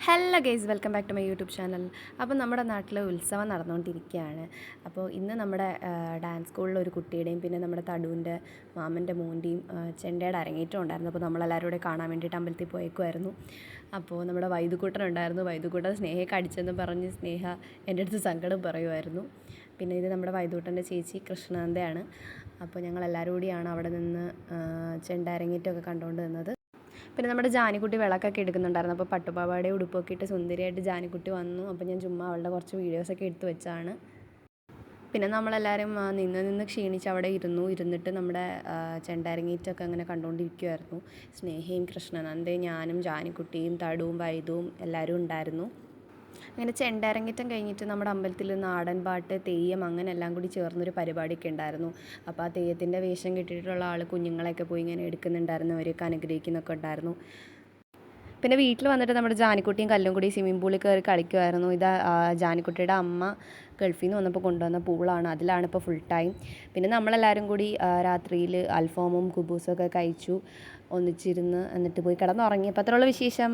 Hello guys, welcome back to my YouTube channel. അപ്പോൾ നമ്മുടെ നാട്ടിൽ ഉത്സവം നടന്നുകൊണ്ടിരിക്കുകയാണ്. അപ്പോൾ ഇന്ന് നമ്മുടെ ഡാൻസ് സ്കൂളിൽ ഒരു കുട്ടിയുടെയും പിന്നെ നമ്മുടെ തടുവിൻ്റെ മാമൻ്റെ മോൻ്റെയും ചെണ്ടയുടെ അരങ്ങേറ്റം ഉണ്ടായിരുന്നു. അപ്പോൾ നമ്മളെല്ലാവരും കൂടെ കാണാൻ വേണ്ടിയിട്ട് അമ്പലത്തിൽ പോയേക്കുമായിരുന്നു. അപ്പോൾ നമ്മുടെ വൈദുകൂട്ടനുണ്ടായിരുന്നു. വൈദുകൂട്ടൻ സ്നേഹയൊക്കെ അടിച്ചെന്ന് പറഞ്ഞ് സ്നേഹ എൻ്റെ അടുത്ത് സങ്കടം പറയുമായിരുന്നു. പിന്നെ ഇത് നമ്മുടെ വൈദൂട്ടൻ്റെ ചേച്ചി കൃഷ്ണനന്ദയാണ്. അപ്പോൾ ഞങ്ങളെല്ലാവരും കൂടിയാണ് അവിടെ നിന്ന് ചെണ്ട അരങ്ങേറ്റമൊക്കെ കണ്ടുകൊണ്ട് നിന്നത്. പിന്നെ നമ്മുടെ ജാനിക്കുട്ടി വിളക്കൊക്കെ എടുക്കുന്നുണ്ടായിരുന്നു. അപ്പോൾ പട്ടുപാവാടെ ഉടുപ്പൊക്കെ ഇട്ട് സുന്ദരിയായിട്ട് ജാനിക്കുട്ടി വന്നു. അപ്പോൾ ഞാൻ ചുമ്മാ അവളുടെ കുറച്ച് വീഡിയോസൊക്കെ എടുത്ത് വെച്ചാണ്. പിന്നെ നമ്മളെല്ലാവരും നിന്ന് ക്ഷീണിച്ച് അവിടെ ഇരുന്നിട്ട് നമ്മുടെ ചെണ്ടരങ്ങേറ്റമൊക്കെ അങ്ങനെ കണ്ടുകൊണ്ടിരിക്കുമായിരുന്നു. സ്നേഹയും കൃഷ്ണനന്ദയും ഞാനും ജാനിക്കുട്ടിയും തടുവും വൈദുവും എല്ലാവരും ഉണ്ടായിരുന്നു. അങ്ങനെ ചെണ്ടരങ്ങേറ്റം കഴിഞ്ഞിട്ട് നമ്മുടെ അമ്പലത്തിൽ നാടൻ പാട്ട്, തെയ്യം അങ്ങനെ എല്ലാം കൂടി ചേർന്നൊരു പരിപാടിയൊക്കെ ഉണ്ടായിരുന്നു. അപ്പോൾ ആ തെയ്യത്തിൻ്റെ വേഷം കെട്ടിയിട്ടുള്ള ആൾ കുഞ്ഞുങ്ങളെയൊക്കെ പോയി ഇങ്ങനെ എടുക്കുന്നുണ്ടായിരുന്നു, അവരെയൊക്കെ അനുഗ്രഹിക്കുന്നൊക്കെ ഉണ്ടായിരുന്നു. പിന്നെ വീട്ടിൽ വന്നിട്ട് നമ്മുടെ ജാനിക്കുട്ടിയും കല്ലും കൂടി സ്വിമ്മിംഗ് പൂളിൽ കയറി കളിക്കുമായിരുന്നു. ഇത് ജാനിക്കുട്ടിയുടെ അമ്മ ഗൾഫിൽ നിന്ന് വന്നപ്പോൾ കൊണ്ടുവന്ന പൂളാണ്, അതിലാണ് ഇപ്പോൾ ഫുൾ ടൈം. പിന്നെ നമ്മളെല്ലാവരും കൂടി രാത്രിയിൽ അൽഫാമും കുബൂസും ഒക്കെ കഴിച്ചു, ഒന്നിച്ചിരുന്ന് എന്നിട്ട് പോയി കിടന്നുറങ്ങി. അപ്പോൾ അത്രയുള്ള വിശേഷം.